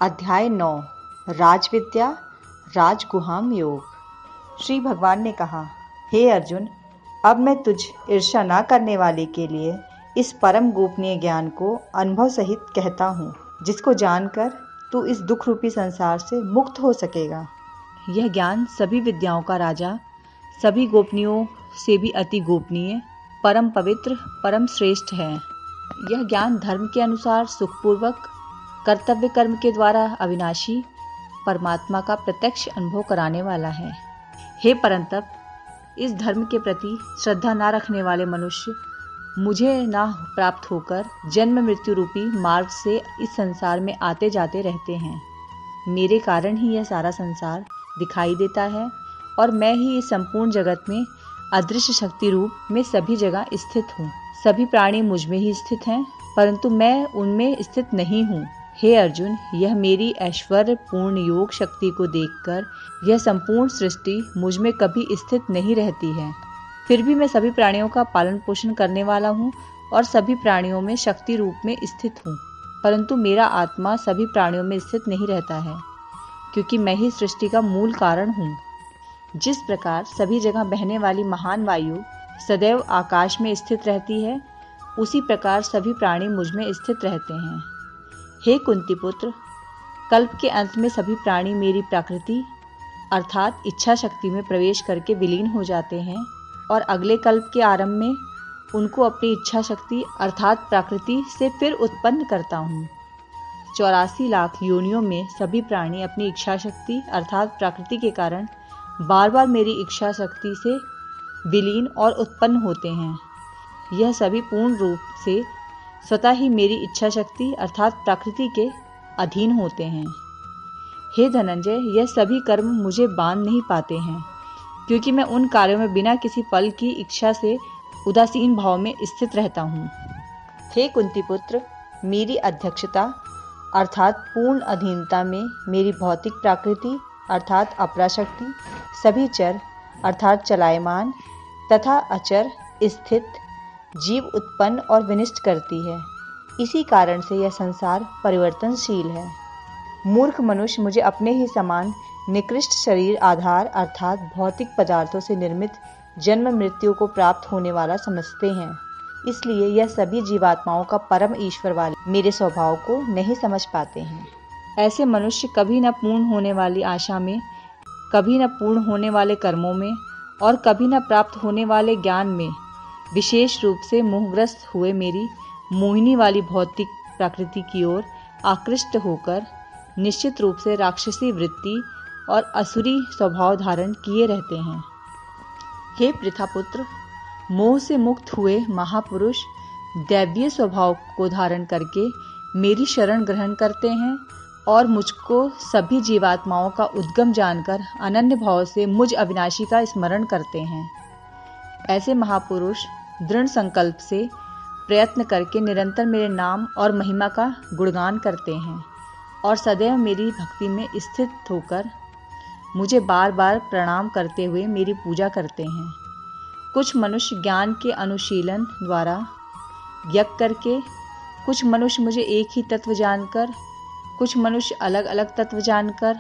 अध्याय 9 राजविद्या राजगुहाम योग। श्री भगवान ने कहा, हे अर्जुन, अब मैं तुझ ईर्ष्या न करने वाले के लिए इस परम गोपनीय ज्ञान को अनुभव सहित कहता हूँ, जिसको जानकर तू इस दुख रूपी संसार से मुक्त हो सकेगा। यह ज्ञान सभी विद्याओं का राजा, सभी गोपनीयों से भी अति गोपनीय, परम पवित्र, परम श्रेष्ठ है। यह ज्ञान धर्म के अनुसार सुखपूर्वक कर्तव्य कर्म के द्वारा अविनाशी परमात्मा का प्रत्यक्ष अनुभव कराने वाला है। हे परंतप, इस धर्म के प्रति श्रद्धा न रखने वाले मनुष्य मुझे न प्राप्त होकर जन्म मृत्यु रूपी मार्ग से इस संसार में आते जाते रहते हैं। मेरे कारण ही यह सारा संसार दिखाई देता है और मैं ही इस संपूर्ण जगत में अदृश्य शक्ति रूप में सभी जगह स्थित हूँ। सभी प्राणी मुझ में ही स्थित हैं, परंतु मैं उनमें स्थित नहीं हूँ। हे अर्जुन, यह मेरी ऐश्वर्य पूर्ण योग शक्ति को देखकर यह संपूर्ण सृष्टि मुझ में कभी स्थित नहीं रहती है। फिर भी मैं सभी प्राणियों का पालन पोषण करने वाला हूँ और सभी प्राणियों में शक्ति रूप में स्थित हूँ, परंतु मेरा आत्मा सभी प्राणियों में स्थित नहीं रहता है, क्योंकि मैं ही सृष्टि का मूल कारण हूँ। जिस प्रकार सभी जगह बहने वाली महान वायु सदैव आकाश में स्थित रहती है, उसी प्रकार सभी प्राणी मुझ में स्थित रहते हैं। हे कुंती पुत्र, कल्प के अंत में सभी प्राणी मेरी प्राकृति अर्थात इच्छा शक्ति में प्रवेश करके विलीन हो जाते हैं और अगले कल्प के आरंभ में उनको अपनी इच्छा शक्ति अर्थात प्रकृति से फिर उत्पन्न करता हूँ। 84 लाख योनियों में सभी प्राणी अपनी इच्छा शक्ति अर्थात प्रकृति के कारण बार बार मेरी इच्छा शक्ति से विलीन और उत्पन्न होते हैं। यह सभी पूर्ण रूप से स्वतः ही मेरी इच्छा शक्ति अर्थात प्रकृति के अधीन होते हैं। हे धनंजय, यह सभी कर्म मुझे बांध नहीं पाते हैं, क्योंकि मैं उन कार्यों में बिना किसी फल की इच्छा से उदासीन भाव में स्थित रहता हूँ। हे कुंती पुत्र, मेरी अध्यक्षता अर्थात पूर्ण अधीनता में मेरी भौतिक प्रकृति अर्थात अपराशक्ति सभी चर अर्थात चलायमान तथा अचर स्थित जीव उत्पन्न और विनिष्ट करती है। इसी कारण से यह संसार परिवर्तनशील है। मूर्ख मनुष्य मुझे अपने ही समान निकृष्ट शरीर आधार अर्थात भौतिक पदार्थों से निर्मित जन्म मृत्यु को प्राप्त होने वाला समझते हैं। इसलिए यह सभी जीवात्माओं का परम ईश्वर वाले मेरे स्वभाव को नहीं समझ पाते हैं। ऐसे मनुष्य कभी न पूर्ण होने वाली आशा में, कभी न पूर्ण होने वाले कर्मों में और कभी न प्राप्त होने वाले ज्ञान में विशेष रूप से मोहग्रस्त हुए मेरी मोहिनी वाली भौतिक प्रकृति की ओर आकृष्ट होकर निश्चित रूप से राक्षसी वृत्ति और असुरी स्वभाव धारण किए रहते हैं। हे पृथापुत्र, मोह से मुक्त हुए महापुरुष दैवीय स्वभाव को धारण करके मेरी शरण ग्रहण करते हैं और मुझको सभी जीवात्माओं का उद्गम जानकर अनन्य भाव से मुझ अविनाशी का स्मरण करते हैं। ऐसे महापुरुष दृढ़ संकल्प से प्रयत्न करके निरंतर मेरे नाम और महिमा का गुणगान करते हैं और सदैव मेरी भक्ति में स्थित होकर मुझे बार बार प्रणाम करते हुए मेरी पूजा करते हैं। कुछ मनुष्य ज्ञान के अनुशीलन द्वारा यज्ञ करके, कुछ मनुष्य मुझे एक ही तत्व जानकर, कुछ मनुष्य अलग अलग तत्व जानकर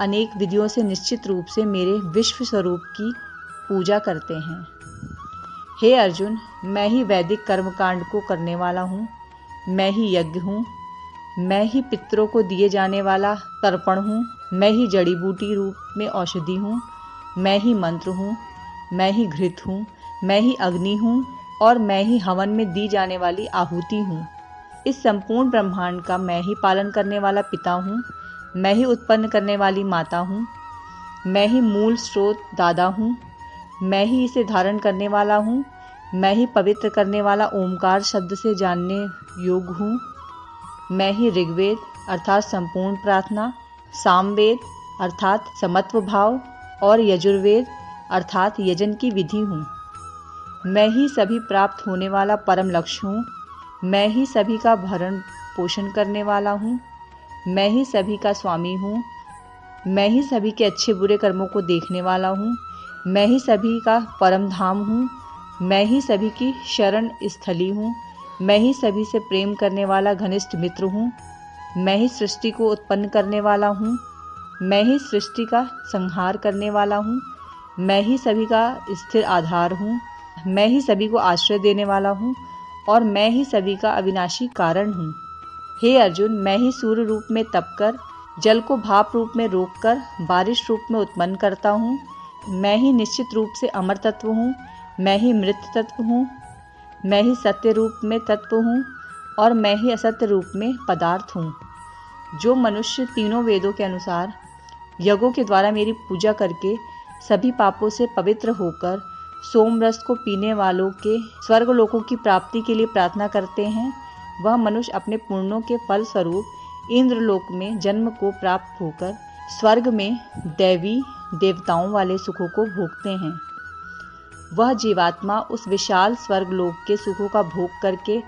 अनेक विधियों से निश्चित रूप से मेरे विश्व स्वरूप की पूजा करते हैं। हे अर्जुन, मैं ही वैदिक कर्मकांड को करने वाला हूँ, मैं ही यज्ञ हूँ, मैं ही पितरों को दिए जाने वाला तर्पण हूँ, मैं ही जड़ी बूटी रूप में औषधि हूँ, मैं ही मंत्र हूँ, मैं ही घृत हूँ, मैं ही अग्नि हूँ और मैं ही हवन में दी जाने वाली आहुति हूँ। इस संपूर्ण ब्रह्मांड का मैं ही पालन करने वाला पिता हूँ, मैं ही उत्पन्न करने वाली माता हूँ, मैं ही मूल स्रोत दादा हूँ, मैं ही इसे धारण करने वाला हूँ, मैं ही पवित्र करने वाला ओमकार शब्द से जानने योग्य हूँ, मैं ही ऋग्वेद अर्थात संपूर्ण प्रार्थना, सामवेद अर्थात समत्व भाव और यजुर्वेद अर्थात यजन की विधि हूँ। मैं ही सभी प्राप्त होने वाला परम लक्ष्य हूँ, मैं ही सभी का भरण पोषण करने वाला हूँ, मैं ही सभी का स्वामी हूँ, मैं ही सभी के अच्छे बुरे कर्मों को देखने वाला हूँ, मैं ही सभी का परम धाम हूँ, मैं ही सभी की शरण स्थली हूँ, मैं ही सभी से प्रेम करने वाला घनिष्ठ मित्र हूँ, मैं ही सृष्टि को उत्पन्न करने वाला हूँ, मैं ही सृष्टि का संहार करने वाला हूँ, मैं ही सभी का स्थिर आधार हूँ, मैं ही सभी को आश्रय देने वाला हूँ और मैं ही सभी का अविनाशी कारण हूँ। हे अर्जुन, मैं ही सूर्य रूप में तपकर, जल को भाप रूप में रोककर बारिश रूप में उत्पन्न करता हूँ। मैं ही निश्चित रूप से अमर तत्व हूँ, मैं ही मृत तत्व हूँ, मैं ही सत्य रूप में तत्व हूँ और मैं ही असत्य रूप में पदार्थ हूँ। जो मनुष्य तीनों वेदों के अनुसार यज्ञों के द्वारा मेरी पूजा करके सभी पापों से पवित्र होकर सोम रस को पीने वालों के स्वर्ग लोकों की प्राप्ति के लिए प्रार्थना करते हैं, वह मनुष्य अपने पुण्यों के फल स्वरूप इंद्रलोक में जन्म को प्राप्त होकर स्वर्ग में दैवी देवताओं वाले सुखों को भोगते हैं। वह जीवात्मा उस विशाल स्वर्ग लोक के सुखों का भोग करके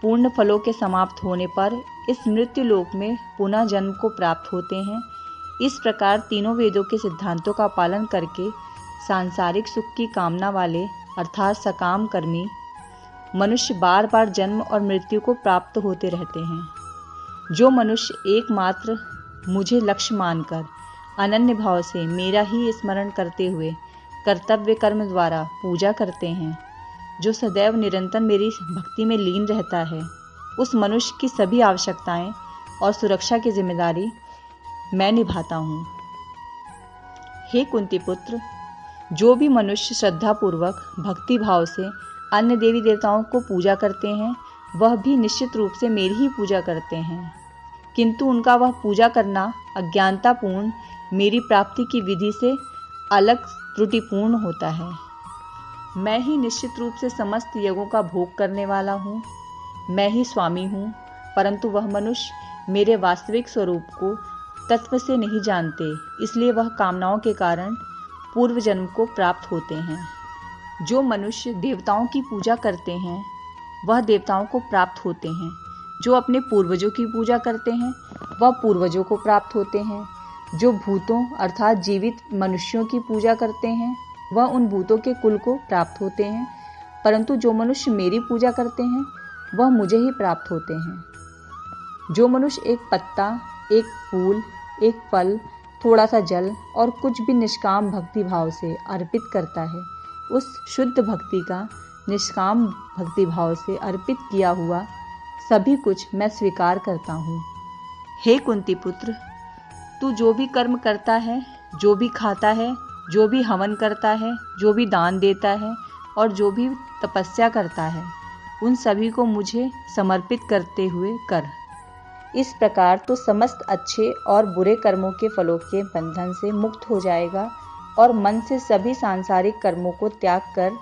पूर्ण फलों के समाप्त होने पर इस मृत्यु लोक में पुनः जन्म को प्राप्त होते हैं। इस प्रकार तीनों वेदों के सिद्धांतों का पालन करके सांसारिक सुख की कामना वाले अर्थात सकाम कर्मी मनुष्य बार बार जन्म और मृत्यु को प्राप्त होते रहते हैं। जो मनुष्य एकमात्र मुझे लक्ष्य मानकर अनन्य भाव से मेरा ही स्मरण करते हुए कर्तव्य कर्म द्वारा पूजा करते हैं, जो सदैव निरंतर मेरी भक्ति में लीन रहता है, उस मनुष्य की सभी आवश्यकताएं और सुरक्षा की जिम्मेदारी मैं निभाता हूँ। हे कुंती पुत्र, जो भी मनुष्य श्रद्धापूर्वक भक्ति भाव से अन्य देवी देवताओं को पूजा करते हैं, वह भी निश्चित रूप से मेरी ही पूजा करते हैं, किंतु उनका वह पूजा करना अज्ञानतापूर्ण मेरी प्राप्ति की विधि से अलग त्रुटिपूर्ण होता है। मैं ही निश्चित रूप से समस्त यज्ञों का भोग करने वाला हूँ, मैं ही स्वामी हूँ, परंतु वह मनुष्य मेरे वास्तविक स्वरूप को तत्व से नहीं जानते, इसलिए वह कामनाओं के कारण पूर्व जन्म को प्राप्त होते हैं। जो मनुष्य देवताओं की पूजा करते हैं, वह देवताओं को प्राप्त होते हैं। जो अपने पूर्वजों की पूजा करते हैं, वह पूर्वजों को प्राप्त होते हैं। जो भूतों अर्थात जीवित मनुष्यों की पूजा करते हैं, वह उन भूतों के कुल को प्राप्त होते हैं, परंतु जो मनुष्य मेरी पूजा करते हैं, वह मुझे ही प्राप्त होते हैं। जो मनुष्य एक पत्ता, एक फूल, एक फल, थोड़ा सा जल और कुछ भी निष्काम भक्ति भाव से अर्पित करता है, उस शुद्ध भक्ति का निष्काम भक्ति भाव से अर्पित किया हुआ सभी कुछ मैं स्वीकार करता हूँ। हे कुंती पुत्र, तू जो भी कर्म करता है, जो भी खाता है, जो भी हवन करता है, जो भी दान देता है और जो भी तपस्या करता है, उन सभी को मुझे समर्पित करते हुए कर। इस प्रकार तो समस्त अच्छे और बुरे कर्मों के फलों के बंधन से मुक्त हो जाएगा और मन से सभी सांसारिक कर्मों को त्याग कर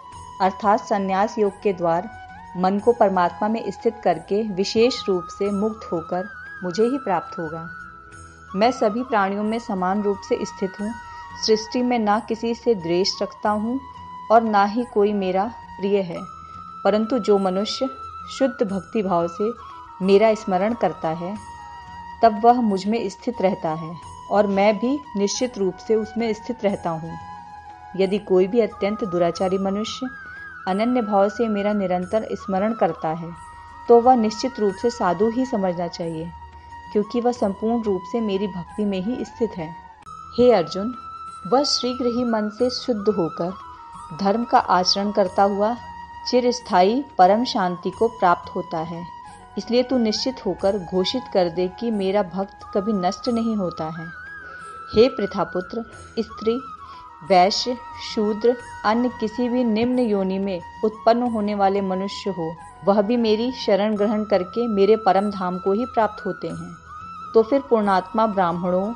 अर्थात संन्यास योग के द्वार मन को परमात्मा में स्थित करके विशेष रूप से मुक्त होकर मुझे ही प्राप्त होगा। मैं सभी प्राणियों में समान रूप से स्थित हूँ। सृष्टि में ना किसी से द्वेष रखता हूँ और ना ही कोई मेरा प्रिय है, परंतु जो मनुष्य शुद्ध भक्ति भाव से मेरा स्मरण करता है, तब वह मुझ में स्थित रहता है और मैं भी निश्चित रूप से उसमें स्थित रहता हूँ। यदि कोई भी अत्यंत दुराचारी मनुष्य अनन्य भाव से मेरा निरंतर स्मरण करता है, तो वह निश्चित रूप से साधु ही समझना चाहिए, क्योंकि वह संपूर्ण रूप से मेरी भक्ति में ही स्थित है। हे अर्जुन, वह शीघ्र ही मन से शुद्ध होकर धर्म का आचरण करता हुआ चिरस्थायी परम शांति को प्राप्त होता है। इसलिए तू निश्चित होकर घोषित कर दे कि मेरा भक्त कभी नष्ट नहीं होता है। हे प्रथापुत्र, स्त्री, वैश्य, शूद्र, अन्य किसी भी निम्न योनि में उत्पन्न होने वाले मनुष्य हो, वह भी मेरी शरण ग्रहण करके मेरे परम धाम को ही प्राप्त होते हैं। तो फिर पूर्णात्मा ब्राह्मणों,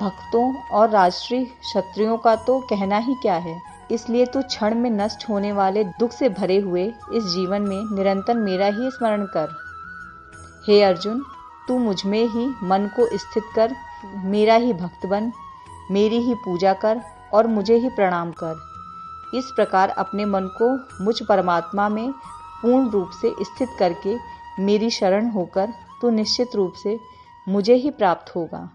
भक्तों और राष्ट्रीय क्षत्रियों का तो कहना ही क्या है। इसलिए तू क्षण में नष्ट होने वाले दुख से भरे हुए इस जीवन में निरंतर मेरा ही स्मरण कर। हे अर्जुन, तू मुझ में ही मन को स्थित कर, मेरा ही भक्त बन, मेरी ही पूजा कर और मुझे ही प्रणाम कर। इस प्रकार अपने मन को मुझ परमात्मा में पूर्ण रूप से स्थित करके मेरी शरण होकर तू निश्चित रूप से मुझे ही प्राप्त होगा।